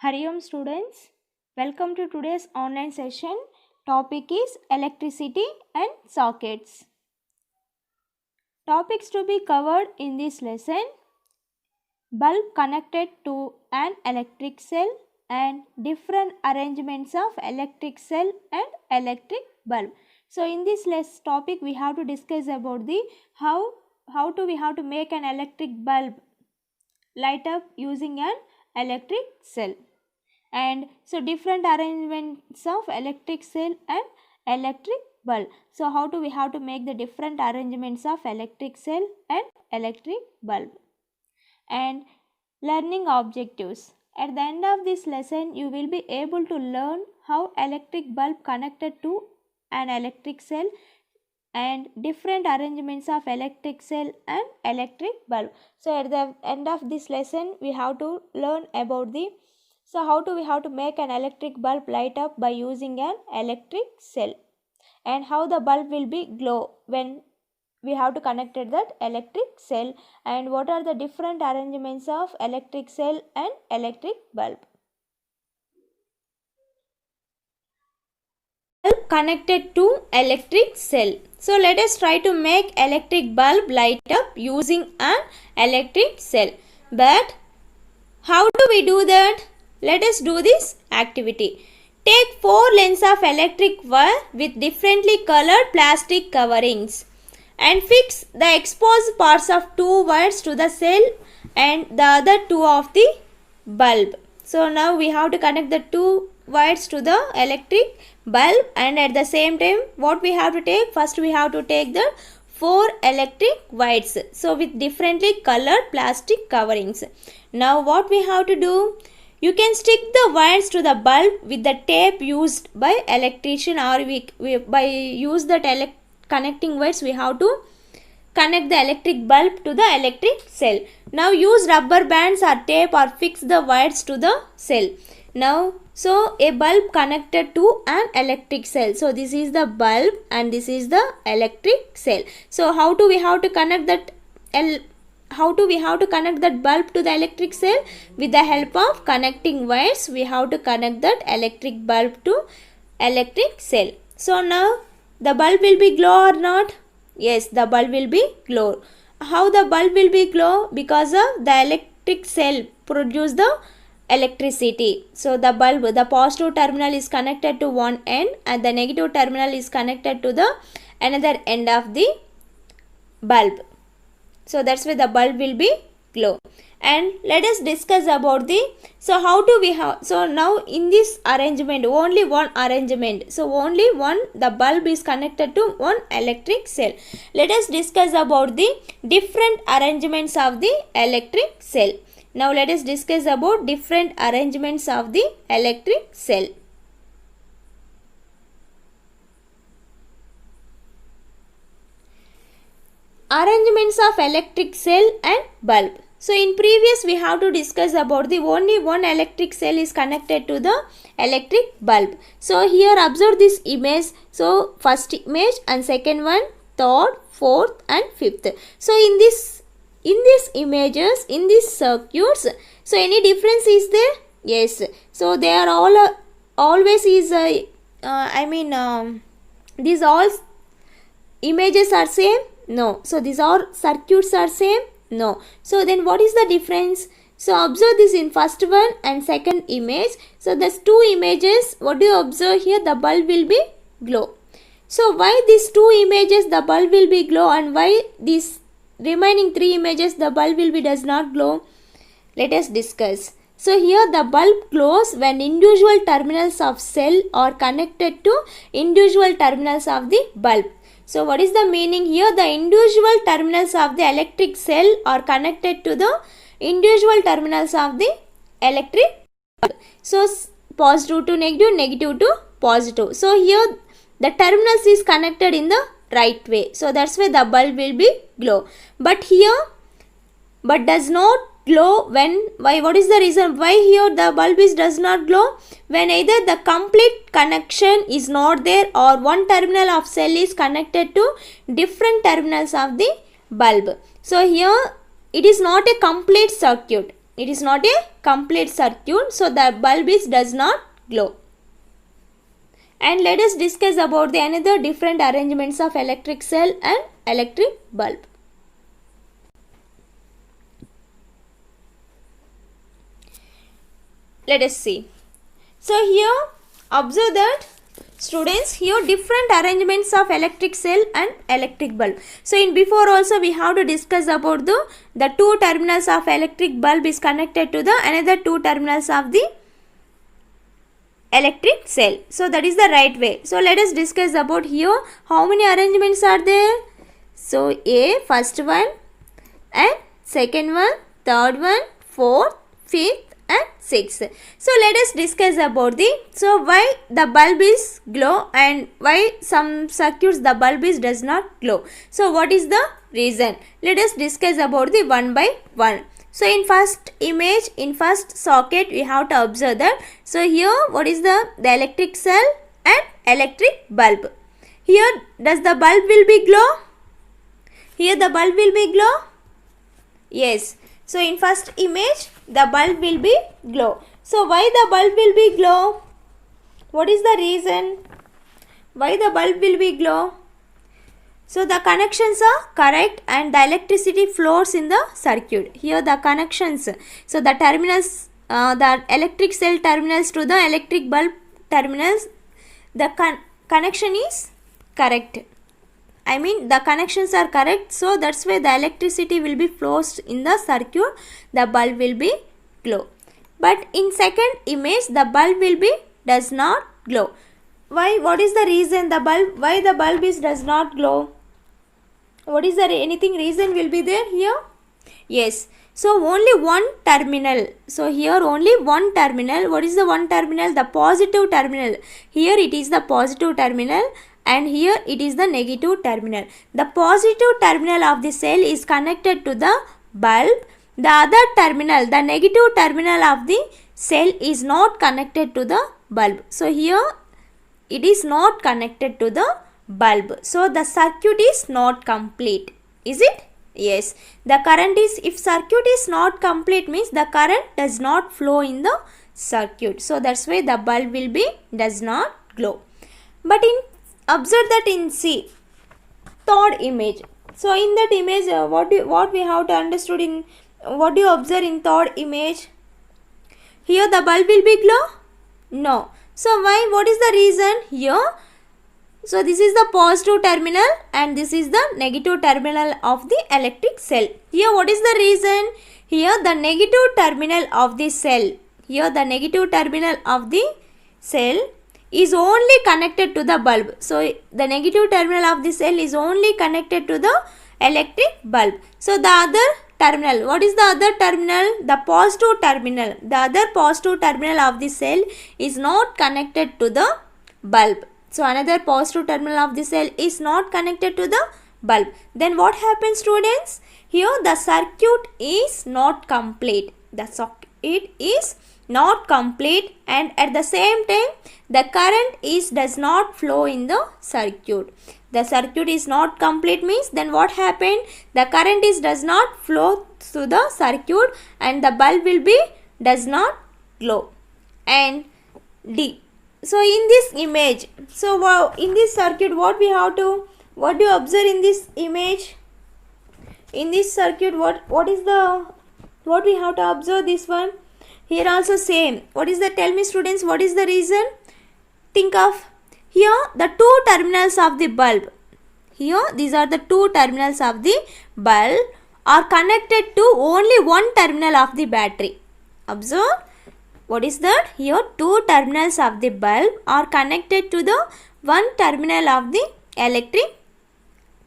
Hari Om students, welcome to today's online session. Topic is electricity and sockets. Topics to be covered in this lesson: bulb connected to an electric cell and different arrangements of electric cell and electric bulb. So in this topic we have to discuss about the how we have to make an electric bulb light up using an electric cell. And so different arrangements of electric cell and electric bulb. So how do we have to make the different arrangements of electric cell and electric bulb. And learning objectives. At the end of this lesson you will be able to learn how electric bulb connected to an electric cell and different arrangements of electric cell and electric bulb. So at the end of this lesson we have to learn about how do we have to make an electric bulb light up by using an electric cell, and how the bulb will be glow when we have to connect that electric cell, and what are the different arrangements of electric cell and electric bulb. Bulb connected to electric cell. So let us try to make electric bulb light up using an electric cell. But how do we do that? Let us do this activity. Take 4 lengths of electric wire with differently colored plastic coverings and fix the exposed parts of 2 wires to the cell and the other 2 of the bulb. So now we have to connect the 2 wires to the electric bulb, and at the same time what we have to take? First we have to take the 4 electric wires, so with differently colored plastic coverings. Now what we have to do? You can stick the wires to the bulb with the tape used by electrician, or by use that connecting wires we have to connect the electric bulb to the electric cell. Now use rubber bands or tape or fix the wires to the cell. Now so a bulb connected to an electric cell. So this is the bulb and this is the electric cell. So how do we have to connect that bulb to the electric cell? With the help of connecting wires we have to connect that electric bulb to electric cell. So now the bulb will be glow or not? Yes, the bulb will be glow. How the bulb will be glow? Because of the electric cell produce the electricity. So the bulb, the positive terminal is connected to one end and the negative terminal is connected to the another end of the bulb. So that's why the bulb will be glow. And let us discuss about so now in this arrangement, only one arrangement, so only the bulb is connected to one electric cell. Let us discuss about the different arrangements of the electric cell. Now let us discuss about different arrangements of the electric cell. Arrangements of electric cell and bulb. So in previous we have to discuss about the only one electric cell is connected to the electric bulb. So here observe this image. So first image and second one, third, fourth and fifth. So in these images, in these circuits, so any difference is there? Yes. So they are all always is these all images are same? No. So these all circuits are same? No. So then what is the difference? So observe this in first one and second image. So there's 2 images. What do you observe here? The bulb will be glow. So why these 2 images the bulb will be glow, and why these remaining 3 images the bulb will be does not glow? Let us discuss. So here the bulb glows when individual terminals of cell are connected to individual terminals of the bulb. So what is the meaning here? The individual terminals of the electric cell are connected to the individual terminals of the electric bulb. So positive to negative, negative to positive. So here the terminals is connected in the right way. So that's why the bulb will be glow. But here, but does not glow when, why? What is the reason why here the bulb does not glow? When either the complete connection is not there or one terminal of cell is connected to different terminals of the bulb. So here it is not a complete circuit. It is not a complete circuit, so the bulb does not glow. And let us discuss about the another different arrangements of electric cell and electric bulb. Let us see. So here observe that students, here different arrangements of electric cell and electric bulb. So in before also we have to discuss about the two terminals of electric bulb is connected to the another two terminals of the electric cell. So that is the right way. So let us discuss about here how many arrangements are there. So A, first one, and second one, third one, fourth, fifth and sixth. So let us discuss about why the bulb is glow and why some circuits the bulb does not glow. So what is the reason? Let us discuss about the one by one. So in first image, in first socket, we have to observe that. So here what is the electric cell and electric bulb. Here does the bulb will be glow? Here the bulb will be glow? Yes. So in first image, the bulb will be glow. So why the bulb will be glow? What is the reason? Why the bulb will be glow? So the connections are correct and the electricity flows in the circuit. Here the connections. So the terminals, the electric cell terminals to the electric bulb terminals, the connection is correct. I mean the connections are correct, so that's why the electricity will be flows in the circuit, the bulb will be glow. But in second image, the bulb will be does not glow. Why? What is the reason the bulb, why the bulb does not glow? What is there anything reason will be there here? Yes. So only one terminal. So here only one terminal. What is the one terminal? The positive terminal. Here it is the positive terminal. And here it is the negative terminal. The positive terminal of the cell is connected to the bulb. The other terminal, the negative terminal of the cell is not connected to the bulb. So here it is not connected to the bulb. So the circuit is not complete. Is it? Yes. The current is, if circuit is not complete means the current does not flow in the circuit. So that's why the bulb will be does not glow. But in observe that in C, third image. So in that image, what we have to understood in, what do you observe in third image? Here the bulb will be glow? No. So why? What is the reason here? So this is the positive terminal and this is the negative terminal of the electric cell. Here what is the reason? Here the negative terminal of the cell. Here the negative terminal of the cell is only connected to the bulb. So the negative terminal of the cell is only connected to the electric bulb. So the other terminal, what is the other terminal? The positive terminal. The other positive terminal of the cell is not connected to the bulb. So another positive terminal of the cell is not connected to the bulb. Then what happens, students? Here the circuit is not complete. The circuit is not complete and at the same time the current does not flow in the circuit. The circuit is not complete means then what happened? The current does not flow through the circuit and the bulb will be does not glow. And D. So in this image, so in this circuit what we have to, what do you observe in this image? In this circuit what is the, what we have to observe this one? Here also same. What is the, tell me students, what is the reason? Think of here the two terminals of the bulb. Here these are the two terminals of the bulb are connected to only one terminal of the battery. Observe. What is that? Here two terminals of the bulb are connected to the one terminal of the electric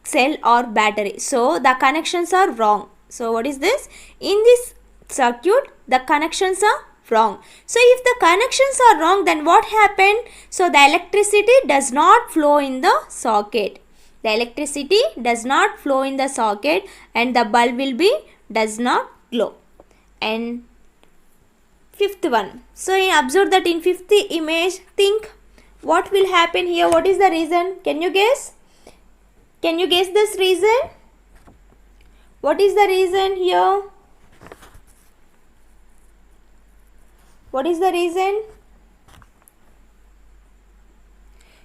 cell or battery. So the connections are wrong. So what is this? In this circuit the connections are wrong. So if the connections are wrong, then what happened? So the electricity does not flow in the socket. The electricity does not flow in the socket and the bulb will be does not glow. And fifth one. So observe that in fifth image, think what will happen here. What is the reason? Can you guess? Can you guess this reason? What is the reason here? What is the reason?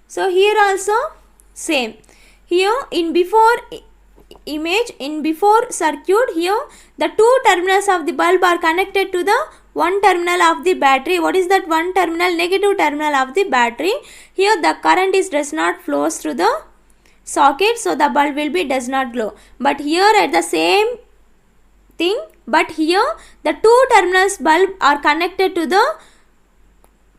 So here also same. Here in before image, in before circuit, here the two terminals of the bulb are connected to the one terminal of the battery. What is that one terminal? Negative terminal of the battery. Here the current does not flows through the socket, so the bulb will be does not glow. But here at the same thing, but here the two terminals bulb are connected to the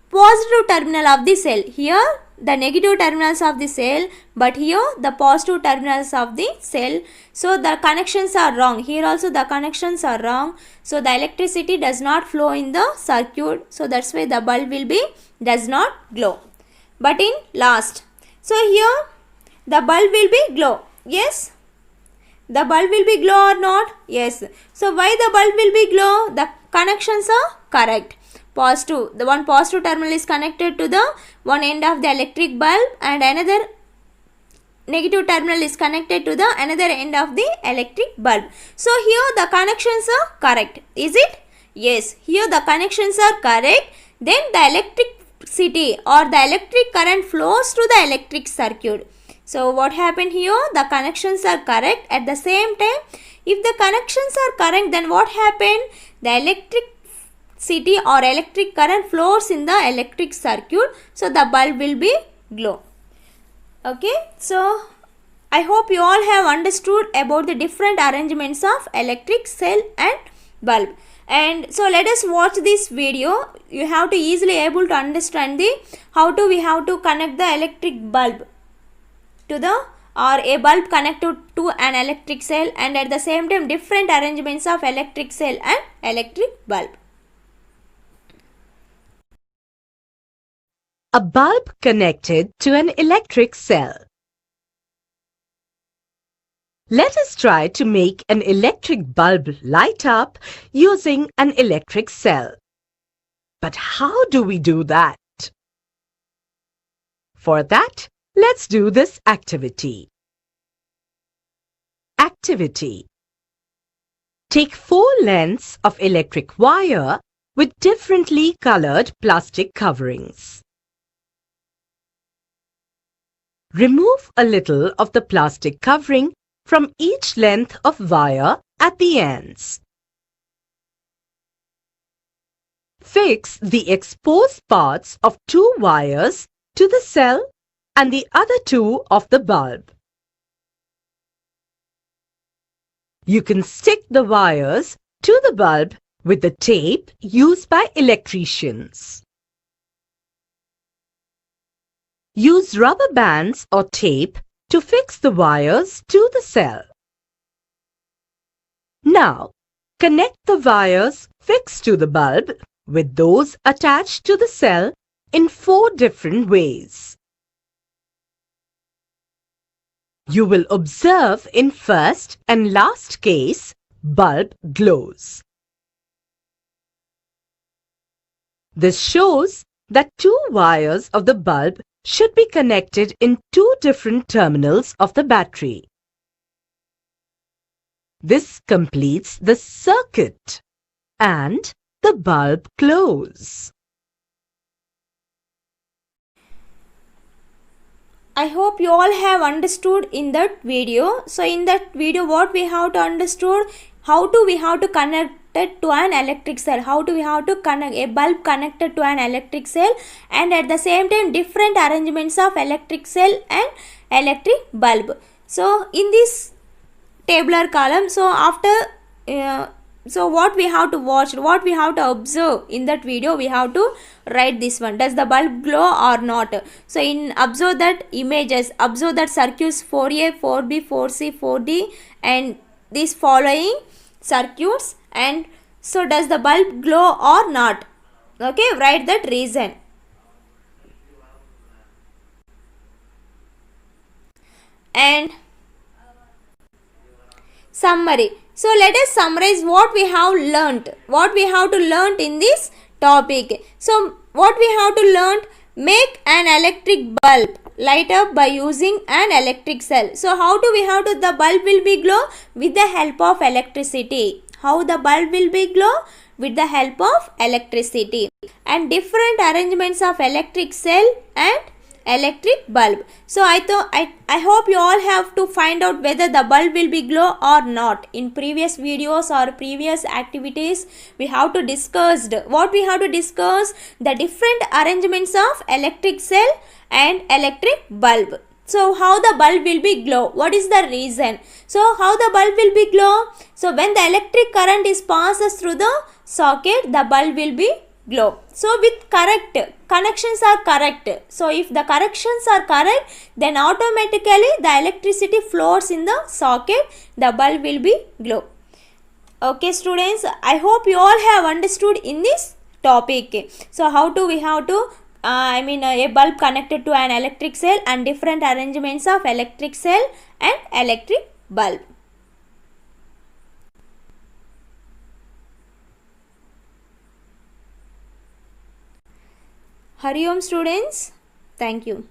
positive terminal of the cell. Here the negative terminals of the cell, but here the positive terminals of the cell. So the connections are wrong. Here also the connections are wrong. So the electricity does not flow in the circuit. So that's why the bulb will be does not glow. But in last, so here the bulb will be glow. Yes, the bulb will be glow or not? Yes. So why the bulb will be glow? The connections are correct. Positive, the one positive terminal is connected to the one end of the electric bulb, and another negative terminal is connected to the another end of the electric bulb. So here the connections are correct. Is it? Yes. Here the connections are correct. Then the electricity or the electric current flows to the electric circuit. So what happened here? The connections are correct. At the same time, if the connections are correct, then what happened? The electricity or electric current flows in the electric circuit. So the bulb will be glow. Okay. So I hope you all have understood about the different arrangements of electric cell and bulb. And so let us watch this video. You have to easily able to understand the how to we have to connect the electric bulb to the or a bulb connected to an electric cell, and at the same time different arrangements of electric cell and electric bulb. A bulb connected to an electric cell. Let us try to make an electric bulb light up using an electric cell. But how do we do that? For that, let's do this activity. Activity. Take 4 lengths of electric wire with differently colored plastic coverings. Remove a little of the plastic covering from each length of wire at the ends. Fix the exposed parts of 2 wires to the cell and the other 2 of the bulb. You can stick the wires to the bulb with the tape used by electricians. Use rubber bands or tape to fix the wires to the cell. Now, connect the wires fixed to the bulb with those attached to the cell in 4 different ways. You will observe in first and last case, bulb glows. This shows that 2 wires of the bulb should be connected in 2 different terminals of the battery. This completes the circuit and the bulb glows. I hope you all have understood in that video. So in that video what we have to understood, how to we have to connect it to an electric cell, how do we have to connect a bulb connected to an electric cell, and at the same time different arrangements of electric cell and electric bulb. So in this tabular column, so after so what we have to watch, what we have to observe in that video, we have to write this one. Does the bulb glow or not? So in observe that images, observe that circuits 4A, 4B, 4C, 4D and these following circuits, and so does the bulb glow or not? Okay, write that reason. And summary. So let us summarize what we have learnt, what we have to learn in this topic. So what we have to learn, make an electric bulb light up by using an electric cell. So how do we have to, the bulb will be glow with the help of electricity. How the bulb will be glow? with the help of electricity, and different arrangements of electric cell and electric bulb. So I hope you all have to find out whether the bulb will be glow or not. In previous videos or previous activities, we have to discussed what we have to discuss, the different arrangements of electric cell and electric bulb. So how the bulb will be glow, what is the reason? So how the bulb will be glow? So when the electric current is passes through the socket, the bulb will be glow. So with correct connections are correct. So if the corrections are correct, then automatically the electricity flows in the socket, the bulb will be glow. Okay students, I hope you all have understood in this topic. So how do we have to a bulb connected to an electric cell and different arrangements of electric cell and electric bulb. Hari Om students, thank you.